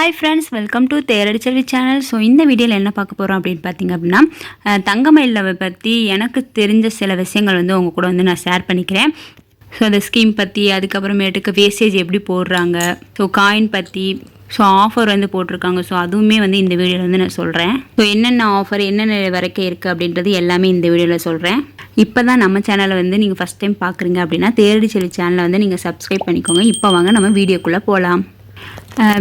Hi friends, welcome to Theradi Selvi channel. So இந்த வீடியோவில் என்ன பார்க்க போகிறோம் அப்படின்னு பார்த்தீங்க அப்படின்னா, தங்கமயிலை பற்றி எனக்கு தெரிஞ்ச சில விஷயங்கள் வந்து உங்கள் கூட வந்து நான் ஷேர் பண்ணிக்கிறேன். ஸோ அந்த ஸ்கீம் பற்றி, அதுக்கப்புறமேட்டுக்கு வேஸ்டேஜ் எப்படி போடுறாங்க, ஸோ காயின் பற்றி, ஸோ ஆஃபர் வந்து போட்டிருக்காங்க. ஸோ அதுவுமே வந்து இந்த வீடியோவில் வந்து நான் சொல்கிறேன். ஸோ என்னென்ன ஆஃபர் என்னென்ன வரைக்கும் இருக்குது அப்படின்றது எல்லாமே இந்த வீடியோவில் சொல்கிறேன். இப்போ தான் நம்ம சேனலை வந்து நீங்கள் ஃபஸ்ட் டைம் பார்க்குறீங்க அப்படின்னா தேரடி செல்வி சேனலை வந்து நீங்கள் சப்ஸ்கிரைப் பண்ணிக்கோங்க. இப்போ வாங்க நம்ம வீடியோக்குள்ளே போகலாம்.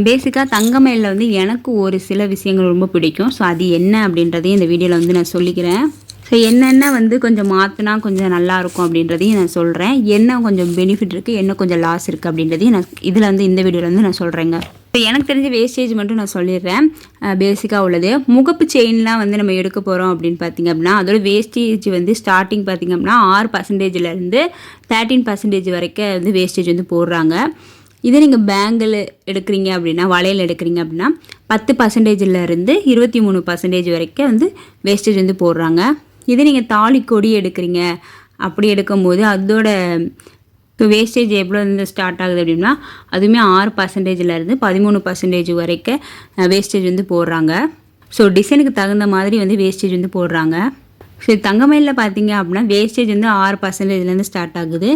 பேசிக்காக தங்கமயிலில் வந்து எனக்கு ஒரு சில விஷயங்கள் ரொம்ப பிடிக்கும். ஸோ அது என்ன அப்படின்றதையும் இந்த வீடியோவில் வந்து நான் சொல்லிக்கிறேன். ஸோ என்னென்ன வந்து கொஞ்சம் மாற்றினா கொஞ்சம் நல்லாயிருக்கும் அப்படின்றதையும் நான் சொல்கிறேன். என்ன கொஞ்சம் பெனிஃபிட் இருக்குது, என்ன கொஞ்சம் லாஸ் இருக்குது அப்படின்றதையும் நான் இதில் வந்து இந்த வீடியோவில் வந்து நான் சொல்கிறேங்க. இப்போ எனக்கு தெரிஞ்ச வேஸ்டேஜ் மட்டும் நான் சொல்லிடுறேன். பேசிக்காக உள்ளது முகப்பு செயின்லாம் வந்து நம்ம எடுக்க போகிறோம் அப்படின்னு பார்த்திங்க அப்படின்னா, அதோட வேஸ்டேஜ் வந்து ஸ்டார்டிங் பார்த்திங்க அப்படின்னா 6%லேருந்து 13% வரைக்கும் வந்து வேஸ்டேஜ் வந்து போடுறாங்க. இதே நீங்கள் பேங்கிள் எடுக்கிறீங்க அப்படின்னா, வளையல் எடுக்கிறீங்க அப்படின்னா 10%லேருந்து 23% வரைக்கும் வந்து வேஸ்டேஜ் வந்து போடுறாங்க. இதே நீங்கள் தாலி கொடி எடுக்கிறீங்க அப்படி எடுக்கும்போது அதோட இப்போ வேஸ்டேஜ் எவ்வளோ வந்து ஸ்டார்ட் ஆகுது அப்படின்னா, அதுவுமே 6%லேருந்து 13% வரைக்கும் வேஸ்டேஜ் வந்து போடுறாங்க. ஸோ டிசைனுக்கு தகுந்த மாதிரி வந்து வேஸ்டேஜ் வந்து போடுறாங்க. ஸோ தங்கமயிலில் பார்த்தீங்க அப்படின்னா வேஸ்டேஜ் வந்து 6%லேருந்து ஸ்டார்ட் ஆகுது.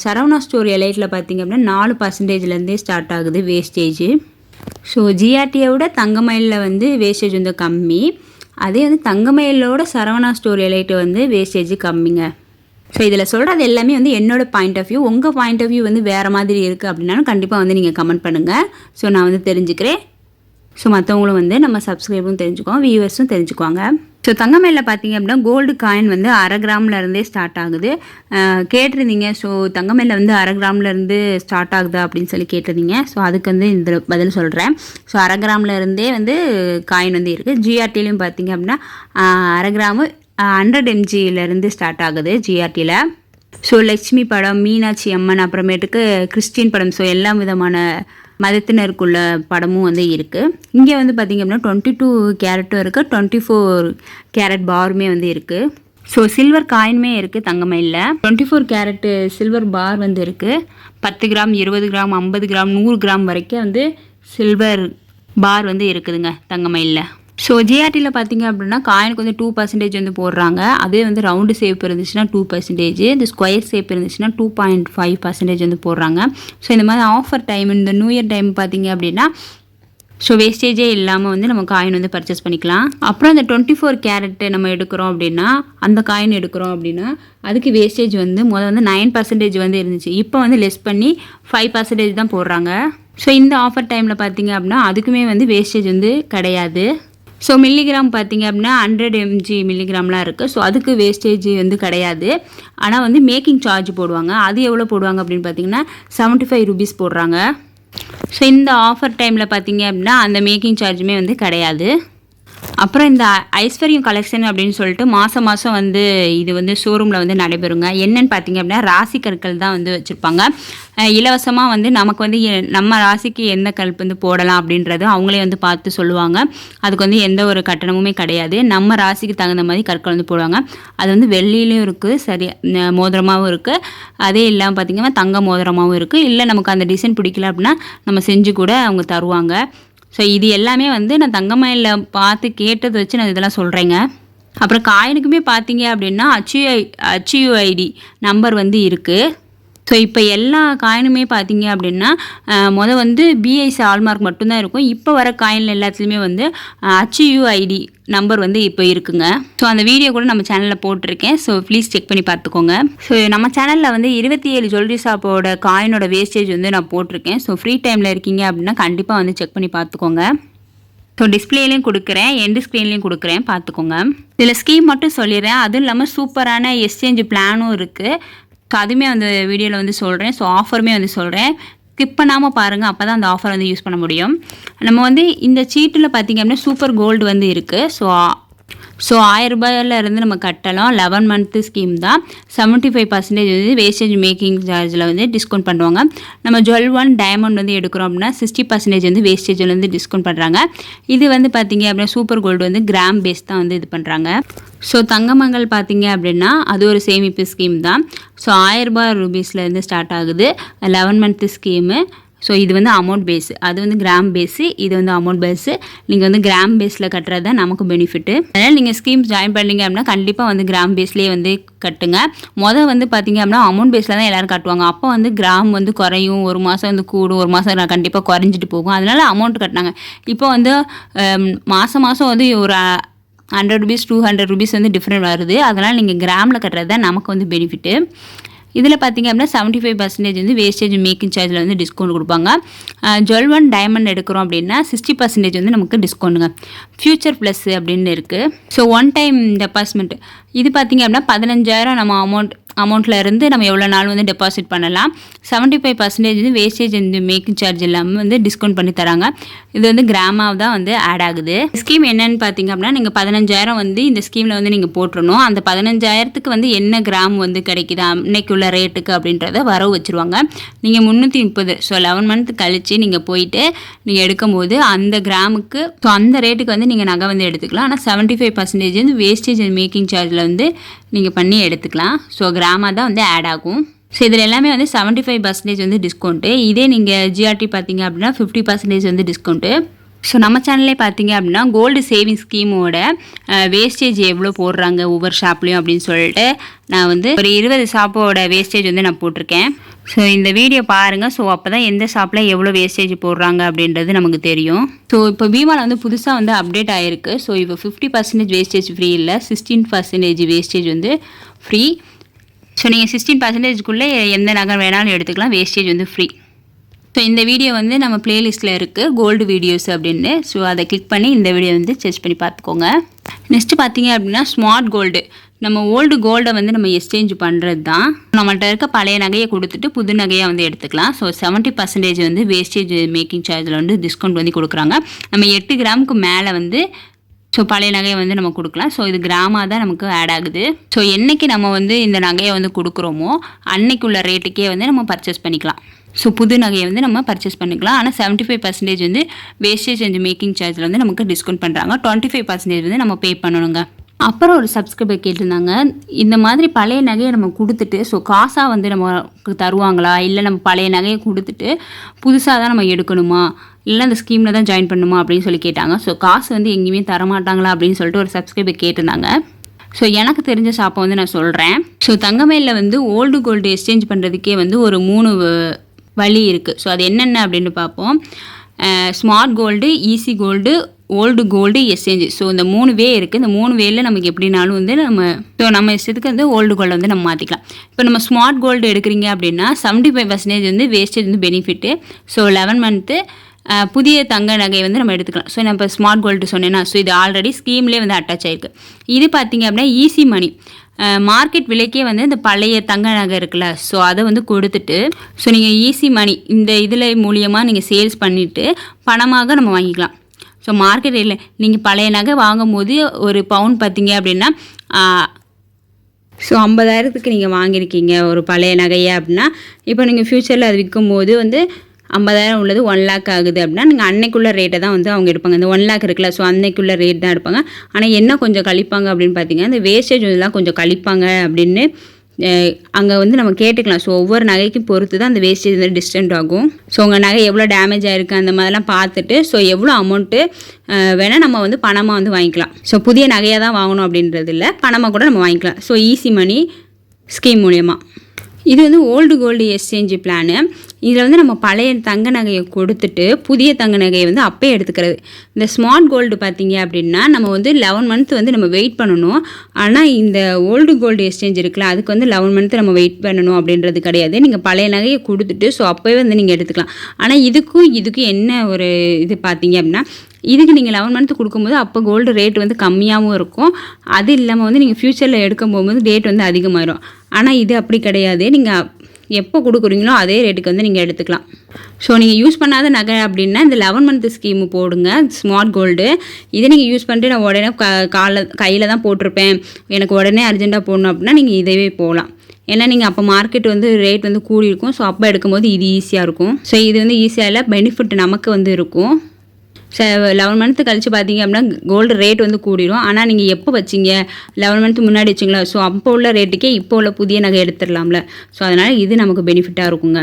சரவணா ஸ்டோர் எலைட்டில் பார்த்திங்க அப்படின்னா 4%லேருந்தே ஸ்டார்ட் ஆகுது வேஸ்டேஜ். ஸோ ஜிஆர்டியை விட தங்கமயிலில் வந்து வேஸ்டேஜ் வந்து கம்மி. அதே வந்து தங்கமயிலோட சரவணா ஸ்டோர் எலைட்டு வந்து வேஸ்டேஜ் கம்மிங்க. ஸோ இதில் சொல்கிறது எல்லாமே வந்து என்னோடய பாயிண்ட் ஆஃப் வியூ. உங்கள் பாயிண்ட் ஆஃப் வியூ வந்து வேறு மாதிரி இருக்குது அப்படின்னாலும் கண்டிப்பாக வந்து நீங்கள் கமெண்ட் பண்ணுங்கள். ஸோ நான் வந்து தெரிஞ்சுக்கிறேன். ஸோ மற்றவங்களும் வந்து நம்ம சப்ஸ்கிரைபரும் தெரிஞ்சுக்குவோம், வியூவர்ஸும் தெரிஞ்சுக்குவாங்க. ஸோ தங்கமயிலில் பார்த்தீங்க அப்படின்னா கோல்டு காயின் வந்து 1/2 கிராம்லேருந்தே ஸ்டார்ட் ஆகுது. கேட்டிருந்தீங்க, ஸோ தங்கமயிலில் வந்து 1/2 கிராம்லேருந்து ஸ்டார்ட் ஆகுதா அப்படின்னு சொல்லி கேட்டிருந்தீங்க. ஸோ அதுக்கு வந்து இந்த பதில் சொல்கிறேன். ஸோ 1/2 கிராம்லேருந்தே வந்து காயின் வந்து இருக்குது. ஜிஆர்டிலையும் பார்த்தீங்க அப்படின்னா 1/2 கிராமு 100 mgலேருந்து ஸ்டார்ட் ஆகுது ஜிஆர்டியில். ஸோ லட்சுமி படம், மீனாட்சி அம்மன், அப்புறமேட்டுக்கு கிறிஸ்டின் படம், ஸோ எல்லா விதமான மதத்தினருக்குள்ள படமும் வந்து இருக்குது. இங்கே வந்து பார்த்திங்க அப்படின்னா 22 கேரட்டும் இருக்குது, 24 கேரட் பாருமே வந்து இருக்குது. ஸோ சில்வர் காயினுமே இருக்குது தங்கமயிலில். 24 கேரட்டு சில்வர் பார் வந்து இருக்குது. 10 கிராம், 20 கிராம், 50 கிராம், 100 கிராம் வரைக்கும் வந்து சில்வர் பார் வந்து இருக்குதுங்க தங்கமயிலில். ஸோ ஜிஆர்டியில் பார்த்தீங்க அப்படின்னா காயினுக்கு வந்து 2% வந்து போடுறாங்க. அதே வந்து ரவுண்டு ஷேப் இருந்துச்சுன்னா 2%, இந்த ஸ்கொயர் ஷேப் இருந்துச்சுன்னா 2.5% வந்து போடுறாங்க. ஸோ இந்த மாதிரி ஆஃபர் டைம், இந்த நியூ இயர் டைம் பார்த்தீங்க அப்படின்னா ஸோ வேஸ்டேஜே இல்லாமல் வந்து நம்ம காயின் வந்து பர்ச்சேஸ் பண்ணிக்கலாம். அப்புறம் இந்த 24 கேரட்டு நம்ம எடுக்கிறோம் அப்படின்னா, அந்த காயின் எடுக்கிறோம் அப்படின்னா அதுக்கு வேஸ்டேஜ் வந்து வந்து 9% வந்து இருந்துச்சு. இப்போ வந்து லெஸ் பண்ணி 5% தான் போடுறாங்க. ஸோ இந்த ஆஃபர் டைமில் பார்த்தீங்க அப்படின்னா அதுக்குமே வந்து வேஸ்டேஜ் வந்து கிடையாது. ஸோ மில்லிகிராம் பார்த்தீங்க அப்படின்னா 100 mg மில்லிகிராம்லாம் இருக்குது. ஸோ அதுக்கு வேஸ்டேஜ் வந்து கிடையாது. ஆனால் வந்து மேக்கிங் சார்ஜ் போடுவாங்க. அது எவ்வளோ போடுவாங்க அப்படின்னு பார்த்தீங்கன்னா 75 ரூபீஸ் போடுறாங்க. ஸோ இந்த ஆஃபர் டைமில் பார்த்தீங்க அப்படின்னா அந்த மேக்கிங் சார்ஜுமே வந்து கிடையாது. அப்புறம் இந்த ஐஸ்வர்யம் கலெக்ஷன் அப்படின்னு சொல்லிட்டு மாதம் மாதம் வந்து இது வந்து ஷோரூமில் வந்து நடைபெறுங்க. என்னென்னு பார்த்தீங்க அப்படின்னா ராசி கற்கள் தான் வந்து வச்சுருப்பாங்க. இலவசமாக வந்து நமக்கு வந்து நம்ம ராசிக்கு எந்த கல் வந்து போடலாம் அப்படின்றது அவங்களே வந்து பார்த்து சொல்லுவாங்க. அதுக்கு வந்து எந்த ஒரு கட்டணமுமே கிடையாது. நம்ம ராசிக்கு தகுந்த மாதிரி கற்கள் வந்து போடுவாங்க. அது வந்து வெள்ளியிலையும் இருக்குது, சரி மோதிரமாகவும் இருக்குது. அதே இல்லாமல் பார்த்திங்கன்னா தங்க மோதிரமாகவும் இருக்குது. இல்லை நமக்கு அந்த டிசைன் பிடிக்கல அப்படின்னா நம்ம செஞ்சு கூட அவங்க தருவாங்க. ஸோ இது எல்லாமே வந்து நான் தங்கமயிலில் பார்த்து கேட்டதை வச்சு நான் இதெல்லாம் சொல்கிறேங்க. அப்புறம் காயினுக்குமே பார்த்தீங்க அப்படின்னா HUID நம்பர் வந்து இருக்குது. ஸோ இப்போ எல்லா காயினுமே பார்த்தீங்க அப்படின்னா வந்து BIS ஹால்மார்க் மட்டும்தான் இருக்கும். இப்போ வர காயினில் எல்லாத்துலேயுமே வந்து HUID நம்பர் வந்து இப்போ இருக்குங்க. ஸோ அந்த வீடியோ கூட நம்ம சேனலில் போட்டிருக்கேன். ஸோ ப்ளீஸ் செக் பண்ணி பார்த்துக்கோங்க. ஸோ நம்ம சேனலில் வந்து 27 ஜுவல்லரி ஷாப்போட காயினோட வேஸ்டேஜ் வந்து நான் போட்டிருக்கேன். ஸோ ஃப்ரீ டைமில் இருக்கீங்க அப்படின்னா கண்டிப்பாக வந்து செக் பண்ணி பார்த்துக்கோங்க. ஸோ டிஸ்பிளேலையும் கொடுக்குறேன், எண்டு ஸ்க்ரீன்லேயும் கொடுக்குறேன், பார்த்துக்கோங்க. இதில் ஸ்கீம் மட்டும் சொல்லிடுறேன். அதுவும் இல்லாமல் சூப்பரான எக்ஸ்சேஞ்ச் பிளானும் இருக்குது. ஸோ அதுவுமே அந்த வீடியோவில் வந்து சொல்கிறேன். ஸோ ஆஃபருமே வந்து சொல்கிறேன். ஸ்கிப் பண்ணாமல் பாருங்கள், அப்போ தான் அந்த ஆஃபர் வந்து யூஸ் பண்ண முடியும். நம்ம வந்து இந்த சீட்டில் பார்த்திங்க அப்படின்னா சூப்பர் கோல்டு வந்து இருக்குது. ஸோ 1000 ரூபாயிலேருந்து நம்ம கட்டலாம். 11 மந்த்து ஸ்கீம் தான். 75% வந்து வேஸ்டேஜ் மேக்கிங் சார்ஜில் வந்து டிஸ்கவுண்ட் பண்ணுவாங்க. நம்ம ஜுவல் டைமண்ட் வந்து எடுக்கிறோம் அப்படின்னா 60% வந்து வேஸ்டேஜில் வந்து டிஸ்கவுண்ட் பண்ணுறாங்க. இது வந்து பார்த்திங்க அப்படின்னா சூப்பர் கோல்டு வந்து கிராம் பேஸ் தான் வந்து இது பண்ணுறாங்க. ஸோ தங்கமங்கள் பார்த்தீங்க அப்படின்னா அது ஒரு சேமிப்பு ஸ்கீம் தான். ஸோ 1000 ரூபீஸ்லேருந்து ஸ்டார்ட் ஆகுது. 11 மந்த்து ஸ்கீமு. ஸோ இது வந்து அமௌண்ட் பேஸு, அது வந்து கிராம் பேஸு, இது வந்து அமௌண்ட் பேஸு. நீங்கள் வந்து கிராம் பேஸில் கட்டுறது தான் நமக்கு பெனிஃபிட்டு. அதனால் நீங்கள் ஸ்கீம் ஜாயின் பண்ணிங்க அப்படின்னா கண்டிப்பாக வந்து கிராம் பேஸ்லேயே வந்து கட்டுங்க. வந்து பார்த்தீங்க அப்படின்னா அமௌண்ட் பேஸில் தான் எல்லோரும் கட்டுவாங்க. அப்போ வந்து கிராம் வந்து குறையும், ஒரு மாதம் வந்து கூடும், ஒரு மாதம் கண்டிப்பாக குறைஞ்சிட்டு போகும். அதனால் அமௌண்ட் கட்டினாங்க. இப்போ வந்து மாதம் வந்து ஒரு 100 ரூபீஸ் 200 ரூபீஸ் வந்து டிஃப்ரெண்ட் வருது. அதனால் நீங்கள் கிராமில் கட்டுறது தான் நமக்கு வந்து பெனிஃபிட்டு. இதில் பார்த்திங்க அப்படின்னா 75% வந்து வேஸ்டேஜ் மேக்கிங் சார்ஜில் வந்து டிஸ்கவுண்ட் கொடுப்பாங்க. ஜுவல் டைமண்ட் எடுக்கிறோம் அப்படின்னா 60% வந்து நமக்கு டிஸ்கவுண்ட்டுங்க. ஃபியூச்சர் ப்ளஸ் அப்படின்னு இருக்குது. ஸோ ஒன் டைம் டெபாசிட்மெண்ட் இது பார்த்திங்க அப்படின்னா 15,000 நம்ம அமௌண்ட்டில் இருந்து நம்ம எவ்வளோ நாள் வந்து டெபாசிட் பண்ணலாம். 75% வந்து வேஸ்டேஜ் இந்த மேக்கிங் சார்ஜ் இல்லாமல் வந்து டிஸ்கவுண்ட் பண்ணி தராங்க. இது வந்து கிராமாக தான் வந்து ஆட் ஆகுது. ஸ்கீம் என்னன்னு பார்த்தீங்க அப்படின்னா நீங்கள் 15,000 வந்து இந்த ஸ்கீமில் வந்து நீங்கள் போட்டுறணும். அந்த 15,000க்கு வந்து என்ன கிராம் வந்து கிடைக்குது அன்னைக்கு உள்ள ரேட்டுக்கு அப்படின்றத வரவு வச்சுருவாங்க. நீங்கள் 330 ஸோ 11 மந்த் கழித்து நீங்கள் போயிட்டு நீங்கள் எடுக்கும்போது அந்த கிராமுக்கு ஸோ அந்த ரேட்டுக்கு வந்து நீங்கள் நகை வந்து எடுத்துக்கலாம். ஆனால் 75% வந்து வேஸ்டேஜ் மேக்கிங் சார்ஜில் வந்து நீங்கள் பண்ணி எடுத்துக்கலாம். ஸோ கிராமாக தான் வந்து ஆட் ஆகும். ஸோ இதில் எல்லாமே வந்து 75% வந்து டிஸ்கவுண்ட்டு. இதே நீங்கள் ஜிஆர்டி பார்த்தீங்க அப்படின்னா 50% வந்து டிஸ்கவுண்ட்டு. ஸோ நம்ம சேனல்லே பார்த்தீங்க அப்படின்னா கோல்டு சேவிங் ஸ்கீமோட வேஸ்டேஜ் எவ்வளோ போடுறாங்க ஒவ்வொரு ஷாப்லேயும் அப்படின்னு சொல்லிட்டு நான் வந்து ஒரு 20 ஷாப்போட வேஸ்டேஜ் வந்து நான் போட்டிருக்கேன். ஸோ இந்த வீடியோ பாருங்கள். ஸோ அப்போ தான் எந்த ஷாப்பில் எவ்வளோ வேஸ்டேஜ் போடுறாங்க அப்படின்றது நமக்கு தெரியும். ஸோ இப்போ பீமாவில் வந்து புதுசாக வந்து அப்டேட் ஆகிருக்கு. ஸோ இப்போ 50% வேஸ்டேஜ் ஃப்ரீ இல்லை, 16% வேஸ்டேஜ் வந்து ஃப்ரீ. ஸோ நீங்கள் 16%க்குள்ளே எந்த நகை வேணாலும் எடுத்துக்கலாம், வேஸ்டேஜ் வந்து ஃப்ரீ. ஸோ இந்த வீடியோ வந்து நம்ம பிளேலிஸ்ட்டில் இருக்குது கோல்டு வீடியோஸ் அப்படின்னு. ஸோ அதை கிளிக் பண்ணி இந்த வீடியோ வந்து செக் பண்ணி பார்த்துக்கோங்க. நெக்ஸ்ட்டு பார்த்தீங்க அப்படின்னா ஸ்மார்ட் கோல்டு. நம்ம ஓல்டு கோல்டை வந்து நம்ம எக்ஸ்சேஞ்ச் பண்ணுறது தான். நம்மள்ட்ட இருக்க பழைய நகையை கொடுத்துட்டு புது நகையாக வந்து எடுத்துக்கலாம். ஸோ 70% வந்து வேஸ்டேஜ் மேக்கிங் சார்ஜில் வந்து டிஸ்கவுண்ட் வந்து கொடுக்குறாங்க. நம்ம 8 கிராமுக்கு மேலே வந்து ஸோ பழைய நகையை வந்து நம்ம கொடுக்கலாம். ஸோ இது கிராமாக தான் நமக்கு ஆட் ஆகுது. ஸோ என்றைக்கு நம்ம வந்து இந்த நகையை வந்து கொடுக்குறோமோ அன்னைக்குள்ள ரேட்டுக்கே வந்து நம்ம பர்ச்சேஸ் பண்ணிக்கலாம். ஸோ புது நகையை வந்து நம்ம பர்ச்சேஸ் பண்ணிக்கலாம். ஆனால் 75% வந்து வேஸ்டேஜ் அண்ட் மேக்கிங் சார்ஜில் வந்து நமக்கு டிஸ்கவுண்ட் பண்ணுறாங்க. 25% வந்து நம்ம பே பண்ணணுங்க. அப்புறம் ஒரு சப்ஸ்கிரைபர் கேட்டிருந்தாங்க, இந்த மாதிரி பழைய நகையை நம்ம கொடுத்துட்டு ஸோ காசாக வந்து நமக்கு தருவாங்களா, இல்லை நம்ம பழைய நகையை கொடுத்துட்டு புதுசாக தான் நம்ம எடுக்கணுமா, இல்லை அந்த ஸ்கீமில் தான் ஜாயின் பண்ணணுமா அப்படின்னு சொல்லி கேட்டாங்க. ஸோ காசு வந்து எங்கேயுமே தரமாட்டாங்களா அப்படின்னு சொல்லிட்டு ஒரு சப்ஸ்கிரைபர் கேட்டிருந்தாங்க. ஸோ எனக்கு தெரிஞ்ச ஷாப்பை வந்து நான் சொல்கிறேன். ஸோ தங்கமயிலில் வந்து ஓல்டு கோல்டு எக்ஸ்சேஞ்ச் பண்ணுறதுக்கே வந்து ஒரு 3 வழி இருக்குது. ஸோ அது என்னென்ன அப்படின்னு பார்ப்போம். Smart gold, easy gold, old gold exchange. So இந்த 3 வே இருக்குது. இந்த 3 வேயில் நமக்கு எப்படினாலும் வந்து நம்ம இஷ்டத்துக்கு வந்து ஓல்டு கோல்டை வந்து நம்ம மாற்றிக்கலாம். இப்போ நம்ம ஸ்மார்ட் கோல்டு எடுக்கிறீங்க அப்படின்னா 75% வந்து வேஸ்டேஜ் வந்து பெனிஃபிட்டு. ஸோ 11 மந்த்து புதிய தங்க நகை வந்து நம்ம எடுத்துக்கலாம். ஸோ நான் இப்போ ஸ்மார்ட் கோல்டு சொன்னேன்னா ஸோ இது ஆல்ரெடி ஸ்கீம்லேயே வந்து அட்டாச் ஆகிருக்கு. இது பார்த்திங்க அப்படின்னா ஈஸி மணி. மார்க்கெட் விலைக்கே வந்து இந்த பழைய தங்க நகை இருக்குல்ல ஸோ அதை வந்து கொடுத்துட்டு ஸோ நீங்கள் ஈஸி மணி இந்த இதில் மூலியமாக நீங்கள் சேல்ஸ் பண்ணிவிட்டு பணமாக நம்ம வாங்கிக்கலாம். ஸோ மார்க்கெட் இல்லை நீங்கள் பழைய நகை வாங்கும் போது ஒரு பவுன் பார்த்தீங்க அப்படின்னா ஸோ 50,000க்கு நீங்கள் வாங்கியிருக்கீங்க ஒரு பழைய நகையை அப்படின்னா இப்போ நீங்கள் ஃப்யூச்சரில் அது விற்கும் போது வந்து 50,000 உள்ளது 1 lakh ஆகுது அப்படின்னா நீங்கள் அன்னைக்குள்ள ரேட்டை தான் வந்து அவங்க எடுப்பாங்க. இந்த 1 lakh இருக்குல்ல ஸோ அன்னைக்குள்ள ரேட் தான் எடுப்பாங்க. ஆனால் என்ன கொஞ்சம் கழிப்பாங்க அப்படின்னு பார்த்தீங்கன்னா இந்த வேஸ்டேஜ் இதெல்லாம் கொஞ்சம் கழிப்பாங்க அப்படின்னு அங்கே வந்து நம்ம கேட்டுக்கலாம். ஸோ ஒவ்வொரு நகைக்கும் பொறுத்து தான் அந்த வேஸ்டேஜ் வந்து டிஸ்டன்ட் ஆகும். ஸோ உங்கள் நகை எவ்வளோ டேமேஜ் ஆகிருக்கு அந்த மாதிரிலாம் பார்த்துட்டு ஸோ எவ்வளோ அமௌண்ட்டு வேணால் நம்ம வந்து பணமாக வந்து வாங்கிக்கலாம். ஸோ புதிய நகையாக தான் வாங்கணும் அப்படின்றது இல்லை, பணமாக கூட நம்ம வாங்கிக்கலாம். ஸோ ஈஸி மணி ஸ்கீம் மூலயமா இது வந்து ஓல்டு கோல்டு எக்ஸ்சேஞ்சு பிளானு. இதில் வந்து நம்ம பழைய தங்க நகையை கொடுத்துட்டு புதிய தங்க நகையை வந்து அப்பே எடுத்துக்கிறது. இந்த ஸ்மார்ட் கோல்டு பார்த்தீங்க அப்படின்னா நம்ம வந்து 11 மந்த் வந்து நம்ம வெயிட் பண்ணணும். ஆனால் இந்த ஓல்டு கோல்டு எக்ஸ்சேஞ்ச் இருக்குல்ல அதுக்கு வந்து 11 மந்த் நம்ம வெயிட் பண்ணணும் அப்படின்றது கிடையாது. நீங்கள் பழைய நகையை கொடுத்துட்டு ஸோ அப்போவே வந்து நீங்கள் எடுத்துக்கலாம். ஆனால் இதுக்கும் என்ன ஒரு இது பார்த்தீங்க அப்படின்னா இதுக்கு நீங்கள் 11 மந்த் கொடுக்கும்போது அப்போ கோல்டு ரேட் வந்து கம்மியாகவும் இருக்கும். அது இல்லாமல் வந்து நீங்கள் ஃப்யூச்சரில் எடுக்கும் போகும்போது ரேட் வந்து அதிகமாகிடும். ஆனால் இது அப்படி கிடையாது. நீங்கள் எப்போ கொடுக்குறீங்களோ அதே ரேட்டுக்கு வந்து நீங்கள் எடுத்துக்கலாம். ஸோ நீங்கள் யூஸ் பண்ணாத நகை அப்படின்னா இந்த 11 மந்த் ஸ்கீமு போடுங்க ஸ்மார்ட் கோல்டு. இதை நீங்கள் யூஸ் பண்ணிட்டு நான் உடனே கையில் தான் போட்டிருப்பேன் எனக்கு உடனே அர்ஜென்ட்டாக போடணும் அப்படின்னா நீங்கள் இதவே போகலாம். ஏன்னா நீங்கள் அப்போ மார்க்கெட் வந்து ரேட் வந்து கூடி இருக்கும். ஸோ அப்போ எடுக்கும்போது இது ஈஸியாக இருக்கும். ஸோ இது வந்து ஈஸியாக இல்லை, பெனிஃபிட் நமக்கு வந்து இருக்கும். 11 மந்த் கழிச்சு பார்த்தீங்க அப்படின்னா கோல்டு ரேட் வந்து கூடிடும். ஆனால் நீங்கள் எப்போ வச்சிங்க 11 மந்த் முன்னாடி வச்சிங்களா ஸோ அப்போ உள்ள ரேட்டுக்கே இப்போ உள்ள புதிய நகை எடுத்துடலாம்ல. ஸோ அதனால் இது நமக்கு பெனிஃபிட்டாக இருக்குங்க.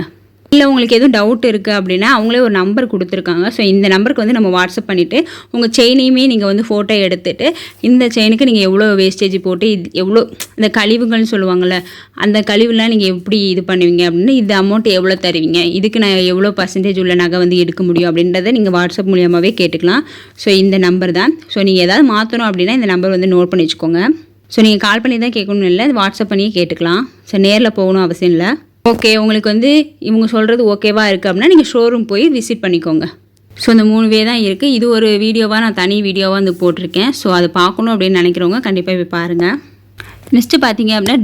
இல்லை உங்களுக்கு எதுவும் டவுட் இருக்குது அப்படின்னா அவங்களே ஒரு நம்பர் கொடுத்துருக்காங்க. ஸோ இந்த நம்பருக்கு வந்து நம்ம வாட்ஸ்அப் பண்ணிவிட்டு உங்கள் செயினையுமே நீங்கள் வந்து ஃபோட்டோ எடுத்துகிட்டு இந்த செயினுக்கு நீங்கள் எவ்வளோ வேஸ்டேஜ் போட்டு இது எவ்வளோ இந்த கழிவுகள்னு சொல்லுவாங்கள்ல அந்த கழிவுலாம் நீங்கள் எப்படி இது பண்ணுவீங்க அப்படின்னு இந்த அமௌண்ட் எவ்வளோ தருவீங்க, இதுக்கு நான் எவ்வளோ பர்சன்டேஜ் உள்ள நகை வந்து எடுக்க முடியும் அப்படின்றத நீங்கள் வாட்ஸ்அப் மூலியமாகவே கேட்டுக்கலாம். ஸோ இந்த நம்பர் தான். ஸோ நீங்கள் ஏதாவது மாற்றணும் அப்படின்னா இந்த நம்பர் வந்து நோட் பண்ணி வச்சுக்கோங்க. ஸோ நீங்கள் கால் பண்ணி தான் கேட்கணும்னு இல்லை, வாட்ஸ்அப் பண்ணியே கேட்டுக்கலாம். ஸோ நேரில் போகணும் அவசியம் இல்லை. ஓகே, உங்களுக்கு வந்து இவங்க சொல்கிறது ஓகேவா இருக்குது அப்படின்னா நீங்கள் ஷோரூம் போய் விசிட் பண்ணிக்கோங்க. ஸோ இந்த 3 வே தான் இருக்குது. இது ஒரு வீடியோவாக நான் தனி வீடியோவாக வந்து போட்டிருக்கேன். ஸோ அதை பார்க்கணும் அப்படின்னு நினைக்கிறவங்க கண்டிப்பாக போய் பாருங்கள். நெக்ஸ்ட்டு பார்த்தீங்க அப்படின்னா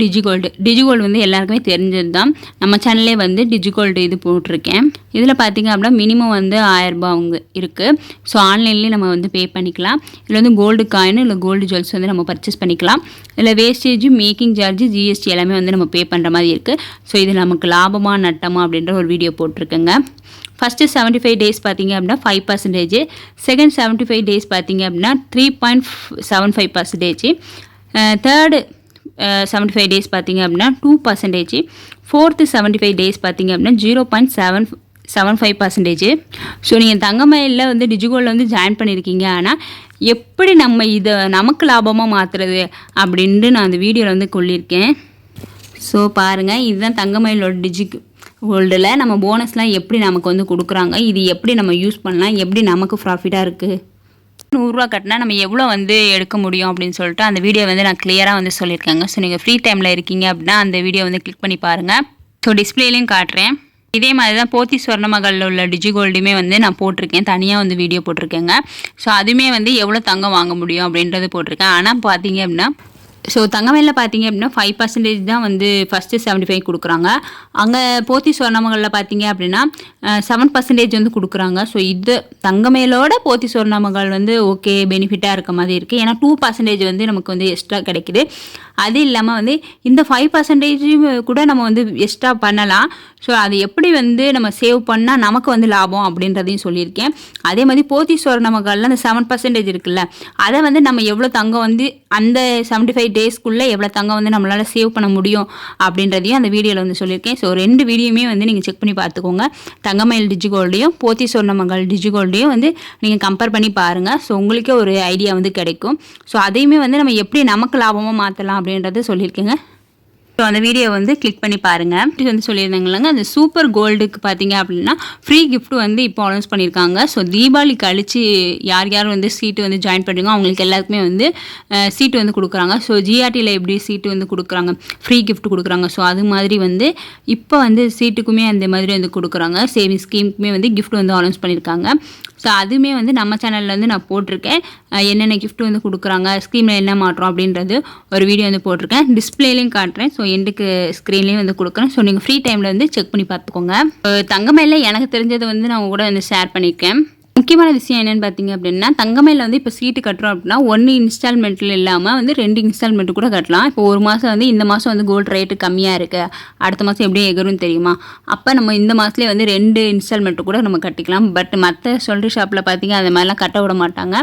டிஜிகோல்டு வந்து எல்லாருக்குமே தெரிஞ்சது தான். நம்ம சேனல்லே வந்து டிஜிகோல்டு இது போட்டிருக்கேன். இதில் பார்த்தீங்க அப்படின்னா மினிமம் வந்து 1000 ரூபாய் அவங்க இருக்குது. ஸோ ஆன்லைன்லேயே நம்ம வந்து பே பண்ணிக்கலாம். இதில் வந்து கோல்டு காயின் இல்லை கோல்டு ஜுவல்ஸ் வந்து நம்ம பர்ச்சேஸ் பண்ணிக்கலாம். இதில் வேஸ்டேஜ், மேக்கிங் சார்ஜ், ஜிஎஸ்டி எல்லாமே வந்து நம்ம பே பண்ணுற மாதிரி இருக்குது. ஸோ இது நமக்கு லாபமாக நட்டமா அப்படின்ற ஒரு வீடியோ போட்டிருக்கேங்க. ஃபஸ்ட்டு 75 டேஸ் பார்த்தீங்க அப்படின்னா 5%, செகண்ட் 75 டேஸ் பார்த்தீங்க அப்படின்னா 3.75%, தேர்டு 75 டேஸ் பார்த்தீங்க அப்படின்னா 2%, ஃபோர்த்து 75 டேஸ் பார்த்தீங்க அப்படின்னா 0.75%. ஸோ நீங்கள் தங்கமயிலில் வந்து டிஜிகோல்டில் வந்து ஜாயின் பண்ணியிருக்கீங்க. ஆனால் எப்படி நம்ம இதை நமக்கு லாபமாக மாற்றுறது அப்படின்ட்டு நான் அந்த வீடியோவில் வந்து சொல்லியிருக்கேன். ஸோ பாருங்கள், இதுதான் தங்கமயிலோட டிஜிகோல்டில் நம்ம போனஸ்லாம் எப்படி நமக்கு வந்து கொடுக்குறாங்க, இது எப்படி நம்ம யூஸ் பண்ணலாம், எப்படி நமக்கு ப்ராஃபிட்டாக இருக்குது. 100 ரூபா கட்டினா நம்ம எவ்வளோ வந்து எடுக்க முடியும் அப்படின்னு சொல்லிட்டு அந்த வீடியோ வந்து நான் கிளியராக வந்து சொல்லியிருக்கேங்க. ஸோ நீங்கள் ஃப்ரீ டைமில் இருக்கீங்க அப்படின்னா அந்த வீடியோ வந்து கிளிக் பண்ணி பாருங்கள். ஸோ டிஸ்பிளேலையும் காட்டுறேன். இதே மாதிரி தான் போத்தி ஸ்வர்ணமகளில் உள்ள டிஜிகோல்டுமே வந்து நான் போட்டிருக்கேன், தனியாக வந்து வீடியோ போட்டிருக்கேங்க. ஸோ அதுவுமே வந்து எவ்வளோ தங்கம் வாங்க முடியும் அப்படின்றது போட்டிருக்கேன். ஆனால் பார்த்தீங்க அப்படின்னா ஸோ தங்கமயிலில் பார்த்தீங்க அப்படின்னா 5% தான் வந்து ஃபஸ்ட்டு 75 கொடுக்குறாங்க. அங்கே போத்தி ஸ்வர்ணமகளில் பார்த்தீங்க அப்படின்னா 7% வந்து கொடுக்குறாங்க. ஸோ இது தங்கமயிலோட போத்தி ஸ்வர்ணமகள் வந்து ஓகே பெனிஃபிட்டாக இருக்க மாதிரி இருக்குது. ஏன்னா 2% வந்து நமக்கு வந்து எக்ஸ்ட்ரா கிடைக்குது. அது இல்லாமல் வந்து இந்த 5% கூட நம்ம வந்து எக்ஸ்ட்ரா பண்ணலாம். ஸோ அது எப்படி வந்து நம்ம சேவ் பண்ணால் நமக்கு வந்து லாபம் அப்படின்றதையும் சொல்லியிருக்கேன். அதே மாதிரி போத்தி ஸ்வர்ணமகளில் அந்த 7% இருக்குல்ல, அதை வந்து நம்ம எவ்வளோ தங்கம் வந்து அந்த 75 டேஸ்க்குள்ளே எவ்வளோ தங்கம் வந்து நம்மளால் சேவ் பண்ண முடியும் அப்படின்றதையும் அந்த வீடியோவில் வந்து சொல்லியிருக்கேன். ஸோ 2 வீடியோமே வந்து நீங்கள் செக் பண்ணி பார்த்துக்கோங்க. தங்கமயில் டிஜிகோல்டையும் போத்தி ஸ்வர்ணமகள் டிஜிகோல்டையும் வந்து நீங்கள் கம்பேர் பண்ணி பாருங்கள். ஸோ உங்களுக்கே ஒரு ஐடியா வந்து கிடைக்கும். ஸோ அதையுமே வந்து நம்ம எப்படி நமக்கு லாபமாக மாற்றலாம் அப்படின்றத சொல்லியிருக்கேங்க. ஸோ அந்த வீடியோ வந்து கிளிக் பண்ணி பாருங்கள். இது வந்து சொல்லியிருந்தாங்களாங்க, அந்த சூப்பர் கோல்டுக்கு பார்த்தீங்க அப்படின்னா ஃப்ரீ கிஃப்ட் வந்து இப்போ அனௌன்ஸ் பண்ணியிருக்காங்க. ஸோ தீபாவளி கழிச்சு யார் யார் வந்து சீட்டு வந்து ஜாயின் பண்ணுறீங்க அவங்களுக்கு எல்லாருக்குமே வந்து சீட்டு வந்து கொடுக்குறாங்க. ஸோ ஜிஆர்டியில் எப்படி சீட்டு வந்து கொடுக்குறாங்க, ஃப்ரீ கிஃப்ட் கொடுக்குறாங்க. ஸோ அது மாதிரி வந்து இப்போ வந்து சீட்டுக்குமே அந்த மாதிரி வந்து கொடுக்குறாங்க. சேவிங் ஸ்கீமுக்குமே வந்து கிஃப்ட் வந்து அனௌன்ஸ் பண்ணியிருக்காங்க. ஸோ அதுவுமே வந்து நம்ம சேனலில் வந்து நான் போட்டிருக்கேன். என்னென்ன கிஃப்ட் வந்து கொடுக்குறாங்க, ஸ்கீமில் என்ன மாற்றோம் அப்படின்றது ஒரு வீடியோ வந்து போட்டிருக்கேன். டிஸ்பிளேலையும் காட்டுறேன். ஸோ எண்டுக்கு ஸ்க்ரீன்லேயும் வந்து கொடுக்குறேன். ஸோ நீங்கள் ஃப்ரீ டைமில் வந்து செக் பண்ணி பார்த்துக்கோங்க. தங்கமயிலில் எனக்கு தெரிஞ்சதை வந்து நான் கூட வந்து ஷேர் பண்ணியிருக்கேன். முக்கியமான விஷயம் என்னென்னு பார்த்தீங்க அப்படின்னா, தங்கமயிலில் வந்து இப்போ சீட்டு கட்டுறோம் அப்படின்னா 1 இன்ஸ்டால்மெண்ட்டில் இல்லாமல் வந்து 2 இன்ஸ்டால்மெண்ட் கூட கட்டலாம். இப்போ ஒரு மாதம் வந்து இந்த மாதம் வந்து கோல்டு ரேட்டு கம்மியாக இருக்குது, அடுத்த மாதம் எப்படி எகரும்னு தெரியுமா, அப்போ நம்ம இந்த மாதத்துலேயே வந்து 2 இன்ஸ்டால்மெண்ட்டு கூட நம்ம கட்டிக்கலாம். பட் மற்ற சொல்கிற ஷாப்பில் பார்த்தீங்க அது மாதிரிலாம் கட்ட விட மாட்டாங்க.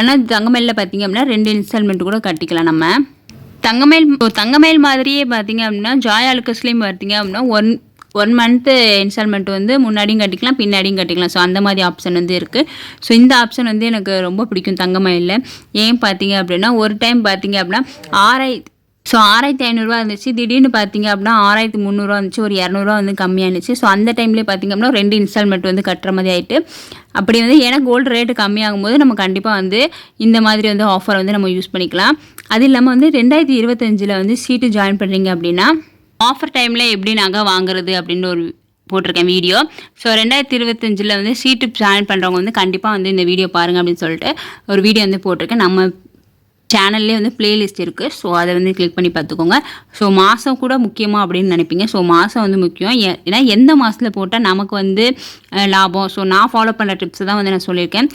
ஏன்னா தங்கமயிலில் பார்த்தீங்க அப்படின்னா 2 இன்ஸ்டால்மெண்ட் கூட கட்டிக்கலாம். நம்ம தங்கமயில் மாதிரியே பார்த்தீங்க அப்படின்னா ஜாய் ஆலுக்காஸ்லேயும் பார்த்தீங்க அப்படின்னா ஒன் மந்த்து இன்ஸ்டால்மெண்ட் வந்து முன்னாடியும் கட்டிக்கலாம், பின்னாடியும் கட்டிக்கலாம். ஸோ அந்த மாதிரி ஆப்ஷன் வந்து இருக்குது. ஸோ இந்த ஆப்ஷன் வந்து எனக்கு ரொம்ப பிடிக்கும் தங்கமயிலில். ஏன் பார்த்தீங்க அப்படின்னா ஒரு டைம் பார்த்தீங்க அப்படின்னா 6500 இருந்துச்சு, திடீர்னு பார்த்தீங்க அப்படின்னா 6300 இருந்துச்சு, ஒரு 200 வந்து கம்மியாக இருந்துச்சு. ஸோ அந்த டைம்லேயே பார்த்தீங்க அப்படின்னா 2 இன்ஸ்டால்மெண்ட் வந்து கட்டுற மாதிரி ஆகிட்டு, அப்படி வந்து ஏன்னா கோல்டு ரேட்டு கம்மியாகும் போது நம்ம கண்டிப்பாக வந்து இந்த மாதிரி வந்து ஆஃபர் வந்து நம்ம யூஸ் பண்ணிக்கலாம். அது இல்லாமல் வந்து 2025 வந்து சீட்டு ஜாயின் பண்ணுறீங்க அப்படின்னா ஆஃபர் டைமில் எப்படி நகை வாங்குறது அப்படின்னு ஒரு போட்டிருக்கேன் வீடியோ. ஸோ 2025 வந்து சீட்டு ஜாயின் பண்ணுறவங்க வந்து கண்டிப்பாக வந்து இந்த வீடியோ பாருங்கள் அப்படின்னு சொல்லிட்டு ஒரு வீடியோ வந்து போட்டிருக்கேன். நம்ம சேனல்லே வந்து பிளேலிஸ்ட் இருக்குது. ஸோ அதை வந்து கிளிக் பண்ணி பார்த்துக்கோங்க. ஸோ மாதம் கூட முக்கியமாக அப்படின்னு நினைப்பீங்க. ஸோ மாதம் வந்து முக்கியம். ஏன்னா எந்த மாதத்தில் போட்டால் நமக்கு வந்து லாபம். ஸோ நான் ஃபாலோ பண்ணுற டிப்ஸ் தான் வந்து நான் சொல்லியிருக்கேன்.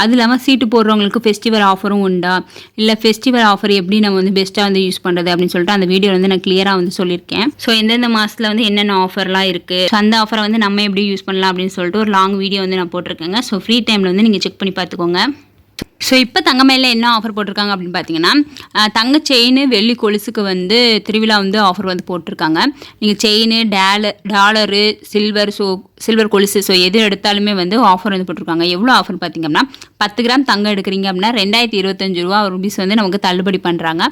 அது இல்லாமல் சீட்டு போடுறவங்களுக்கு ஃபெஸ்டிவல் ஆஃபரும் உண்டா, இல்லை ஃபெஸ்டிவல் ஆஃபர் எப்படி நம்ம வந்து பெஸ்ட்டாக வந்து யூஸ் பண்ணுறது அப்படின்னு சொல்லிட்டு அந்த வீடியோ வந்து நான் கிளியராக வந்து சொல்லியிருக்கேன். ஸோ எந்தெந்த மாதத்தில் வந்து என்னென்ன ஆஃபர்லாம் இருக்குது, ஸோ அந்த ஆஃபரை வந்து நம்ம எப்படி யூஸ் பண்ணலாம் அப்படின்னு சொல்லிட்டு ஒரு லாங் வீடியோ வந்து நான் போட்டிருக்கேங்க. ஸோ ஃப்ரீ டைமில் வந்து நீங்கள் செக் பண்ணி பார்த்துக்கோங்க. ஸோ இப்போ தங்கமயிலில் என்ன ஆஃபர் போட்டிருக்காங்க அப்படின்னு பார்த்தீங்கன்னா, தங்க செயின், வெள்ளி கொலுசுக்கு வந்து திருவிழா வந்து ஆஃபர் வந்து போட்டிருக்காங்க. நீங்கள் செயின், டாலரு, சில்வர் கொலுசு ஸோ எது எடுத்தாலுமே வந்து ஆஃபர் வந்து போட்டிருக்காங்க. எவ்வளோ ஆஃபர் பார்த்தீங்க அப்படின்னா, 10 கிராம் தங்கம் எடுக்கிறீங்க அப்படின்னா ₹2025 வந்து நமக்கு தள்ளுபடி பண்ணுறாங்க.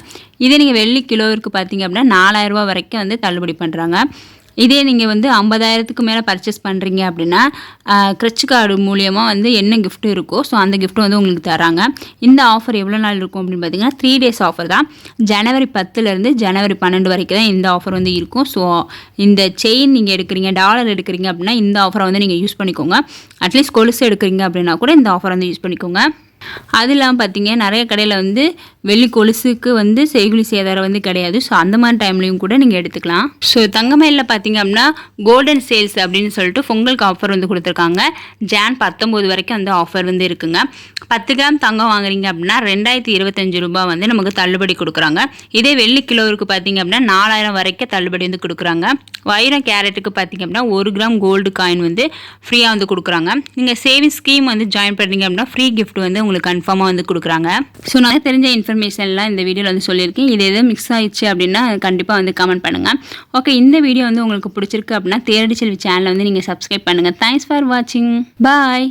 இதே நீங்கள் வெள்ளி கிலோவிற்கு பார்த்தீங்க அப்படின்னா ₹4000 வரைக்கும் வந்து தள்ளுபடி பண்ணுறாங்க. இதே நீங்கள் வந்து 50,000க்கு மேலே பர்ச்சேஸ் பண்ணுறீங்க அப்படின்னா கிரெடிட் கார்டு மூலியமாக வந்து என்ன கிஃப்ட் இருக்கோ ஸோ அந்த கிஃப்ட் வந்து உங்களுக்கு தராங்க. இந்த ஆஃபர் எவ்வளோ நாள் இருக்கும் அப்படின்னு பார்த்தீங்கன்னா 3 டேஸ் ஆஃபர் தான். ஜனவரி 10லேருந்து ஜனவரி 12 வரைக்கும் தான் இந்த ஆஃபர் வந்து இருக்கும். ஸோ இந்த செயின் நீங்கள் எடுக்கிறீங்க, டாலர் எடுக்கிறீங்க அப்படின்னா இந்த ஆஃபரை வந்து நீங்கள் யூஸ் பண்ணிக்கோங்க. அட்லீஸ்ட் கொலுசு எடுக்கிறீங்க அப்படின்னா கூட இந்த ஆஃபர் வந்து யூஸ் பண்ணிக்கோங்க. அது இல்லாமல் பார்த்தீங்க நிறைய கடையில் வந்து வெள்ளி கொலுசுக்கு வந்து செய்குலி சேதாரம் வந்து கிடையாது. ஸோ அந்த மாதிரி டைம்லையும் கூட நீங்கள் எடுத்துக்கலாம். ஸோ தங்கமயிலில் பார்த்தீங்க அப்படின்னா கோல்டன் சேல்ஸ் அப்படின்னு சொல்லிட்டு பொங்கலுக்கு ஆஃபர் வந்து கொடுத்துருக்காங்க. ஜான் 19 வரைக்கும் அந்த ஆஃபர் வந்து இருக்குங்க. 10 கிராம் தங்கம் வாங்குறீங்க அப்படின்னா ₹2025 வந்து நமக்கு தள்ளுபடி கொடுக்குறாங்க. இதே வெள்ளி கிலோவுக்கு பார்த்தீங்க அப்படின்னா 4000 வரைக்கும் தள்ளுபடி வந்து கொடுக்குறாங்க. வைரம் கேரட்டுக்கு பார்த்தீங்க அப்படின்னா 1 கிராம் கோல்டு காயின் வந்து ஃப்ரீயாக வந்து கொடுக்குறாங்க. நீங்கள் சேவிங் ஸ்கீம் வந்து ஜாயின் பண்ணுறீங்க அப்படின்னா ஃப்ரீ கிஃப்ட் வந்து உங்களுக்கு கன்ஃபார்மாக வந்து கொடுக்குறாங்க. ஸோ நான் தெரிஞ்ச இன்ஃபர்மேஷன்லாம் இந்த வீடியோவில் வந்து சொல்லியிருக்கேன். இது எதுவும் மிக்ஸ் ஆயிடுச்சு அப்படின்னா கண்டிப்பாக வந்து கமெண்ட் பண்ணுங்கள். ஓகே, இந்த வீடியோ வந்து உங்களுக்கு பிடிச்சிருக்கு அப்படின்னா தேரடி செல்வி சேனலை வந்து நீங்கள் சப்ஸ்கிரைப் பண்ணுங்கள். தேங்க்ஸ் ஃபார் வாட்சிங். பாய்.